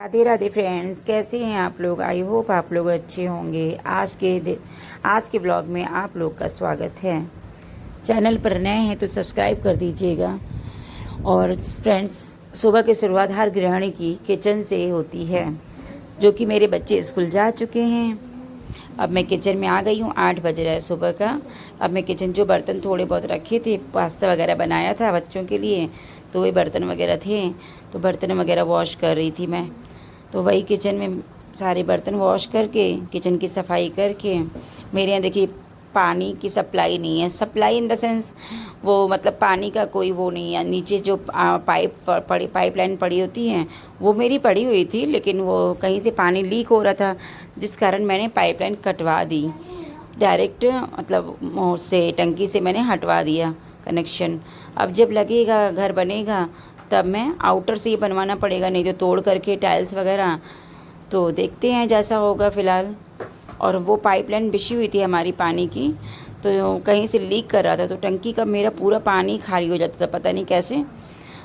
Radhe Radhe friends, कैसे हैं आप लोग। आई होप आप लोग अच्छे होंगे। आज के ब्लॉग में आप लोग का स्वागत है। चैनल पर नए हैं तो सब्सक्राइब कर दीजिएगा। और फ्रेंड्स, सुबह की शुरुआत हर गृहिणी की किचन से होती है। जो कि मेरे बच्चे स्कूल जा चुके हैं। अब मैं किचन में आ गई हूँ। 8 बज रहा है सुबह का। अब मैं किचन जो बर्तन थोड़े बहुत रखे थे, पास्ता वगैरह बनाया था बच्चों के लिए, तो वही बर्तन वगैरह थे, तो बर्तन वगैरह वॉश कर रही थी मैं। तो वही किचन में सारे बर्तन वॉश करके, किचन की सफाई करके, मेरे यहाँ देखिए पानी की सप्लाई नहीं है। सप्लाई इन द सेंस वो मतलब पानी का कोई वो नहीं है। नीचे जो पाइपलाइन पड़ी होती हैं वो मेरी पड़ी हुई थी, लेकिन वो कहीं से पानी लीक हो रहा था, जिस कारण मैंने पाइपलाइन कटवा दी। डायरेक्ट मतलब से टंकी से मैंने हटवा दिया कनेक्शन। अब जब लगेगा, घर बनेगा, तब मैं आउटर से ही बनवाना पड़ेगा, नहीं तो तोड़ करके टाइल्स वगैरह। तो देखते हैं जैसा होगा फ़िलहाल। और वो पाइपलाइन बिछी हुई थी हमारी पानी की, तो कहीं से लीक कर रहा था, तो टंकी का मेरा पूरा पानी खाली हो जाता था, पता नहीं कैसे।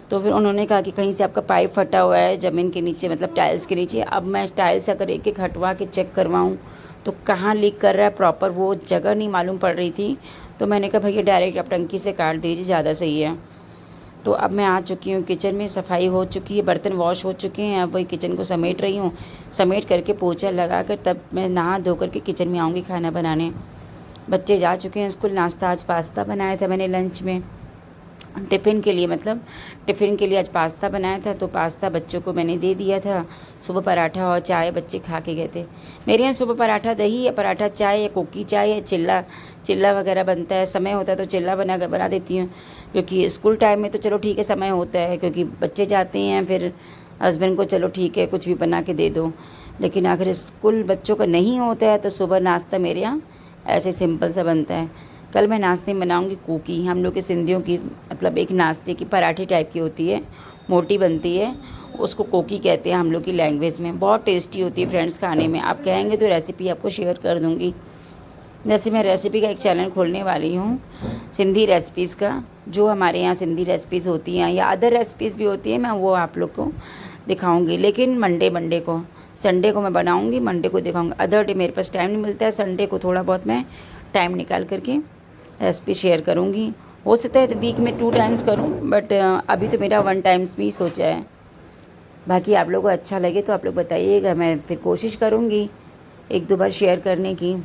तो फिर उन्होंने कहा कि कहीं से आपका पाइप फटा हुआ है ज़मीन के नीचे, मतलब टाइल्स के नीचे। अब मैं टाइल्स अगर एक एक हटवा के चेक करवाऊँ तो कहाँ लीक कर रहा है, प्रॉपर वो जगह नहीं मालूम पड़ रही थी। तो मैंने कहा भैया डायरेक्ट आप टंकी से काट दीजिए, ज़्यादा सही है। तो अब मैं आ चुकी हूँ किचन में। सफाई हो चुकी है, बर्तन वॉश हो चुके हैं। अब वही किचन को समेट रही हूँ। समेट करके पोछा लगा कर तब मैं नहा धो करके किचन में आऊँगी खाना बनाने। बच्चे जा चुके हैं स्कूल। नाश्ता आज पास्ता बनाया था मैंने लंच में, टिफ़िन के लिए, मतलब टिफ़िन के लिए आज पास्ता बनाया था। तो पास्ता बच्चों को मैंने दे दिया था। सुबह पराठा और चाय बच्चे खा के गए थे। मेरे यहाँ सुबह पराठा दही या पराठा चाय या कोकी चाय या चिल्ला चिल्ला वगैरह बनता है। समय होता है तो चिल्ला बना देती हूँ, क्योंकि स्कूल टाइम में तो चलो ठीक है समय होता है, क्योंकि बच्चे जाते हैं, फिर हस्बैंड को चलो ठीक है कुछ भी बना के दे दो। लेकिन आखिर स्कूल बच्चों का नहीं होता है तो सुबह नाश्ता मेरे यहाँ ऐसे सिंपल सा बनता है। कल मैं नाश्ते में बनाऊंगी कोकी। हम लोग के सिंधियों की मतलब एक नाश्ते की पराठे टाइप की होती है, मोटी बनती है, उसको कोकी कहते हैं हम लोग की लैंग्वेज में। बहुत टेस्टी होती है फ्रेंड्स खाने में। आप कहेंगे तो रेसिपी आपको शेयर कर दूँगी। जैसे मैं रेसिपी का एक चैनल खोलने वाली हूँ सिंधी रेसिपीज़ का। जो हमारे यहाँ सिंधी रेसिपीज़ होती हैं या अदर रेसिपीज़ भी होती हैं, मैं वो आप लोग को दिखाऊंगी। लेकिन मंडे को, संडे को मैं बनाऊंगी, मंडे को दिखाऊंगी। अदर डे मेरे पास टाइम नहीं मिलता है। संडे को थोड़ा बहुत मैं टाइम निकाल करके रेसिपी शेयर करूँगी। हो सकता है तो वीक में 2 टाइम्स करूँ, बट अभी तो मेरा 1 टाइम्स भी सोचा है। बाकी आप लोगों को अच्छा लगे तो आप लोग बताइएगा, मैं फिर कोशिश करूँगी 1-2 बार शेयर करने की।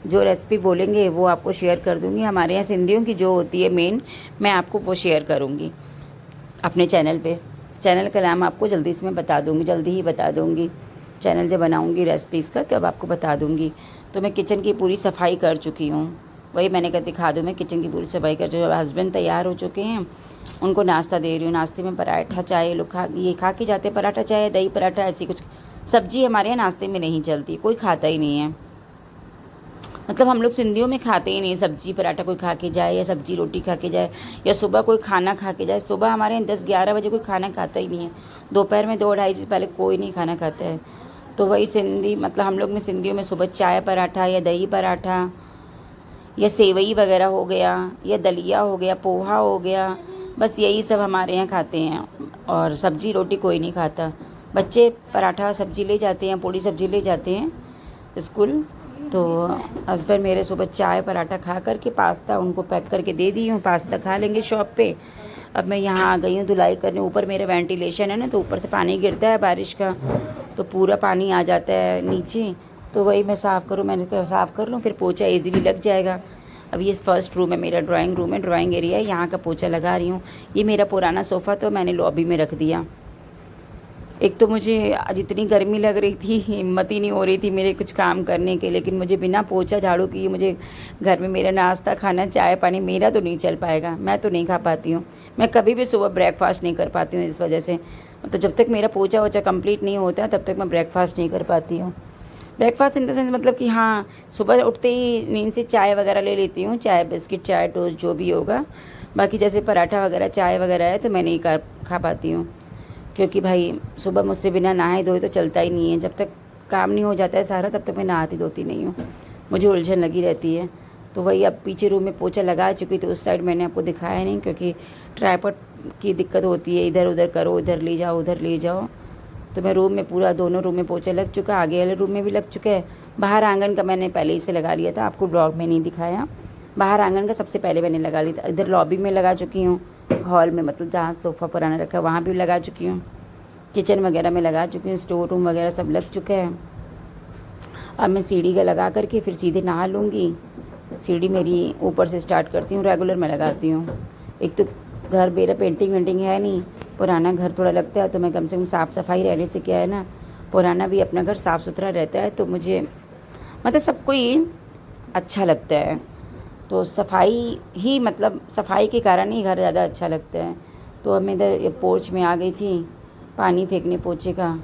जो रेसिपी बोलेंगे वो आपको शेयर कर दूँगी। हमारे यहाँ सिंधियों की जो होती है मेन, मैं आपको वो शेयर करूँगी अपने चैनल पे। चैनल का नाम आपको जल्दी से मैं बता दूँगी, जल्दी ही बता दूँगी। चैनल जब बनाऊँगी रेसिपीज़ का तब आपको बता दूँगी। तो मैं किचन की पूरी सफाई कर चुकी हूँ। वही मैंने कहा दिखा दूँ, मैं किचन की पूरी सफाई कर चुकी हूँ। हस्बैंड तैयार हो चुके हैं, उनको नाश्ता दे रही हूँ। नाश्ते में पराठा चाय लोग खा के जाते हैं। पराठा चाय, दही पराठा, ऐसी कुछ सब्जी हमारे यहाँ नाश्ते में नहीं चलती, कोई खाता ही नहीं है। मतलब हम लोग सिंधियों में खाते ही नहीं सब्जी पराठा। कोई खा के जाए या सब्जी रोटी खा के जाए या सुबह कोई खाना खा के जाए। सुबह हमारे यहाँ 10-11 बजे कोई खाना खाता ही नहीं है। दोपहर में 2-2:30 बजे पहले कोई नहीं खाना खाता है। तो वही सिंधी मतलब हम लोग में सिंधियों में सुबह चाय पराठा या दही पराठा या सेवई वगैरह हो गया या दलिया हो गया, पोहा हो गया, बस यही सब हमारे यहाँ खाते हैं। और सब्जी रोटी कोई नहीं खाता। बच्चे पराठा सब्जी ले जाते हैं, पूड़ी सब्जी ले जाते हैं स्कूल। तो हस्बैंड मेरे सुबह चाय पराठा खा करके पास्ता उनको पैक करके दे दी हूँ। पास्ता खा लेंगे शॉप पे। अब मैं यहाँ आ गई हूँ धुलाई करने। ऊपर मेरा वेंटिलेशन है ना, तो ऊपर से पानी गिरता है बारिश का, तो पूरा पानी आ जाता है नीचे। तो वही मैं साफ़ करूँ, मैंने कहा साफ़ कर लूँ, फिर पोछा इजीली लग जाएगा। अब ये फर्स्ट रूम है मेरा, ड्राइंग रूम है, ड्राइंग एरिया है, यहाँ का पोछा लगा रही हूँ। ये मेरा पुराना सोफ़ा तो मैंने लॉबी में रख दिया। एक तो मुझे आज इतनी गर्मी लग रही थी, हिम्मत ही नहीं हो रही थी मेरे कुछ काम करने के। लेकिन मुझे बिना पोछा झाड़ू किए मुझे घर में मेरा नाश्ता खाना चाय पानी मेरा तो नहीं चल पाएगा। मैं तो नहीं खा पाती हूँ। मैं कभी भी सुबह ब्रेकफास्ट नहीं कर पाती हूँ इस वजह से। मतलब जब तक मेरा पोछा वोछा कंप्लीट नहीं होता तब तक मैं ब्रेकफास्ट नहीं कर पाती हूँ। ब्रेकफास्ट इन द सेंस मतलब कि हाँ, सुबह उठते ही नींद से चाय वगैरह ले लेती हूँ, चाय बिस्किट चाय टोस्ट जो भी होगा। बाकी जैसे पराठा वगैरह चाय वगैरह है तो मैं नहीं खा पाती हूँ, क्योंकि भाई सुबह मुझसे बिना नहाए धोए तो चलता ही नहीं है। जब तक काम नहीं हो जाता है सारा तब तक मैं नहाती धोती नहीं हूँ, मुझे उलझन लगी रहती है। तो वही अब पीछे रूम में पोछा लगा चुकी थी, उस साइड मैंने आपको दिखाया नहीं, क्योंकि ट्राइपॉड की दिक्कत होती है, इधर उधर करो, इधर ले जाओ उधर ले जाओ। तो मैं रूम में पूरा दोनों रूम में पोछा लग चुका, आगे वाले रूम में भी लग चुका है। बाहर आंगन का मैंने पहले ही से लगा लिया था, आपको ब्लॉग में नहीं दिखाया। बाहर आंगन का सबसे पहले मैंने लगा लिया था। इधर लॉबी में लगा चुकी हूँ, हॉल में मतलब जहाँ सोफ़ा पुराना रखा है वहाँ भी लगा चुकी हूँ, किचन वगैरह में लगा चुकी हूँ, स्टोर रूम वगैरह सब लग चुका है। अब मैं सीढ़ी का लगा करके फिर सीधे नहा लूँगी। सीढ़ी मेरी ऊपर से स्टार्ट करती हूँ, रेगुलर मैं लगाती हूँ। एक तो घर मेरा पेंटिंग वेंटिंग है नहीं, पुराना घर थोड़ा लगता है, तो मैं कम से कम साफ़ सफाई रहने से क्या है ना, पुराना भी अपना घर साफ़ सुथरा रहता है, तो मुझे मतलब सबको ही अच्छा लगता है। तो सफाई ही मतलब सफाई के कारण ही घर ज़्यादा अच्छा लगता है। तो अब मैं इधर पोर्च में आ गई थी पानी फेंकने पोछे का,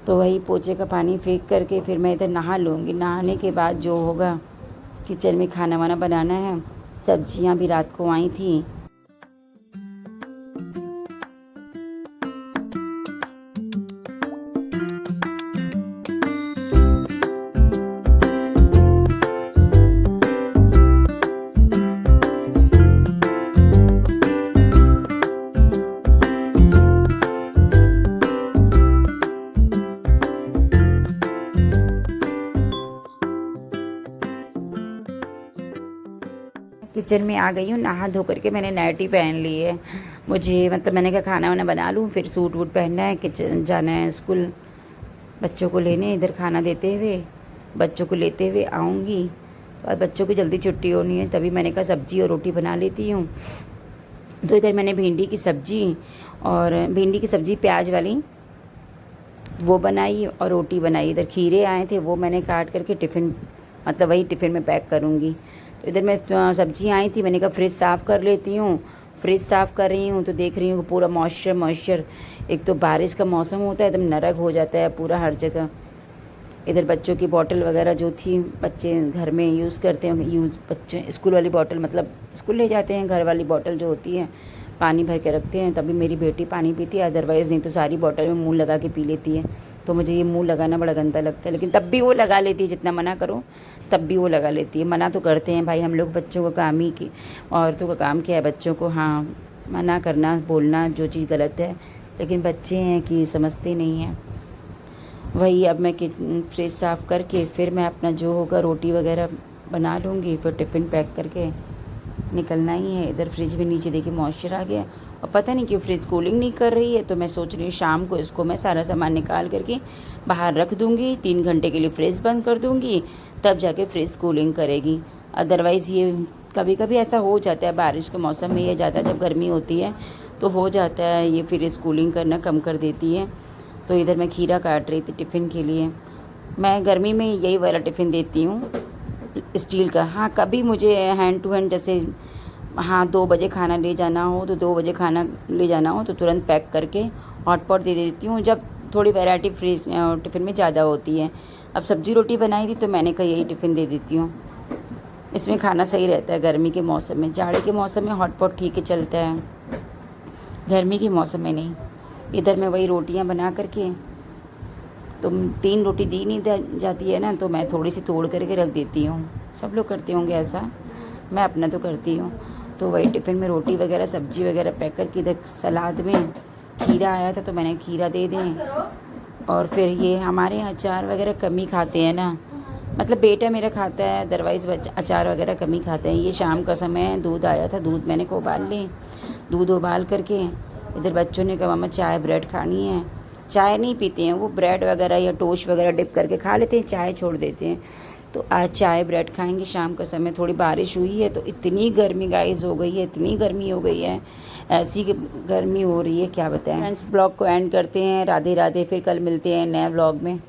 तो वही पोछे का पानी फेंक करके फिर मैं इधर नहा लूँगी। नहाने के बाद जो होगा, किचन में खाना वाना बनाना है। सब्जियां भी रात को आई थी, किचन में आ गई हूँ। नहा धो करके मैंने नाइटी पहन ली है। मुझे मतलब मैंने कहा खाना वाना बना लूँ, फिर सूट वूट पहनना है, किचन जाना है स्कूल बच्चों को लेने। इधर खाना देते हुए बच्चों को लेते हुए आऊँगी और बच्चों की जल्दी छुट्टी होनी है, तभी मैंने कहा सब्ज़ी और रोटी बना लेती हूँ। तो इधर मैंने भिंडी की सब्ज़ी प्याज वाली वो बनाई और रोटी बनाई। इधर खीरे आए थे, वो मैंने काट करके टिफ़िन मतलब वही टिफ़िन में पैक करूँगी। तो इधर मैं सब्ज़ी आई थी, मैंने कहा फ्रिज साफ़ कर लेती हूँ। फ्रिज साफ़ कर रही हूँ तो देख रही हूँ पूरा मॉइस्चर, एक तो बारिश का मौसम होता है, एकदम नरक हो जाता है पूरा हर जगह। इधर बच्चों की बॉटल वगैरह जो थी, बच्चे घर में यूज़ करते हैं, बच्चे स्कूल वाली बॉटल मतलब स्कूल ले जाते हैं, घर वाली बॉटल जो होती है पानी भर के रखते हैं, तभी मेरी बेटी पानी पीती है, अदरवाइज़ नहीं तो सारी बॉटल में मुँह लगा के पी लेती है। तो मुझे ये मुँह लगाना बड़ा गंदा लगता है, लेकिन तब भी वो लगा लेती है, जितना मना करो तब भी वो लगा लेती है। मना तो करते हैं भाई हम लोग, बच्चों का काम ही की औरतों का काम क्या है, बच्चों को हाँ मना करना, बोलना जो चीज़ गलत है, लेकिन बच्चे हैं कि समझते नहीं हैं। वही अब मैं फ्रिज साफ़ करके फिर मैं अपना जो होगा रोटी वगैरह बना लूँगी, फिर टिफ़िन पैक करके निकलना ही है। इधर फ्रिज में नीचे देखिए मॉइस्चर आ गया और पता नहीं क्यों फ्रिज कूलिंग नहीं कर रही है, तो मैं सोच रही हूँ शाम को इसको मैं सारा सामान निकाल करके बाहर रख दूँगी, 3 घंटे के लिए फ्रिज बंद कर दूँगी, तब जाके फ्रिज कूलिंग करेगी। अदरवाइज़ ये कभी कभी ऐसा हो जाता है बारिश के मौसम में, ये ज़्यादा जब गर्मी होती है तो हो जाता है ये फ्रिज कूलिंग करना कम कर देती है। तो इधर मैं खीरा काट रही थी टिफ़िन के लिए। मैं गर्मी में यही वाला टिफ़िन देती हूँ स्टील का। हाँ कभी मुझे हैंड टू हैंड जैसे हाँ 2 बजे खाना ले जाना हो तो 2 बजे खाना ले जाना हो तो तुरंत पैक करके हॉटपॉट दे देती हूँ, जब थोड़ी वैरायटी फ्रिज टिफ़िन में ज़्यादा होती है। अब सब्ज़ी रोटी बनाई थी तो मैंने कहा यही टिफ़िन दे देती हूँ, इसमें खाना सही रहता है गर्मी के मौसम में। जाड़े के मौसम में हॉटपॉट ठीक है चलता है, गर्मी के मौसम में नहीं। इधर मैं वही रोटियां बना करके, तो 3 रोटी दी नहीं जाती है ना, तो मैं थोड़ी सी तोड़ करके रख देती हूँ। सब लोग करते होंगे ऐसा, मैं अपना तो करती हूँ। तो वही टिफ़िन में रोटी वगैरह सब्ज़ी वगैरह पैक करके, इधर सलाद में खीरा आया था तो मैंने खीरा दे दें। और फिर ये हमारे यहाँ अचार वगैरह कम ही खाते हैं ना, मतलब बेटा मेरा खाता है, अदरवाइज़ अचार वगैरह कम ही खाते हैं। ये शाम का समय है, दूध आया था, दूध मैंने को उबाल लें, दूध उबाल करके इधर बच्चों ने कहा मम्मा चाय ब्रेड खानी है। चाय नहीं पीते हैं वो, ब्रेड वगैरह या टोस्ट वगैरह डिप करके खा लेते हैं, चाय छोड़ देते हैं। तो आज चाय ब्रेड खाएंगे शाम का समय। थोड़ी बारिश हुई है तो इतनी गर्मी गाइस हो गई है, इतनी गर्मी हो गई है, ऐसी गर्मी हो रही है क्या बताएं। फ्रेंड्स ब्लॉग को एंड करते हैं, राधे राधे, फिर कल मिलते हैं नए ब्लॉग में।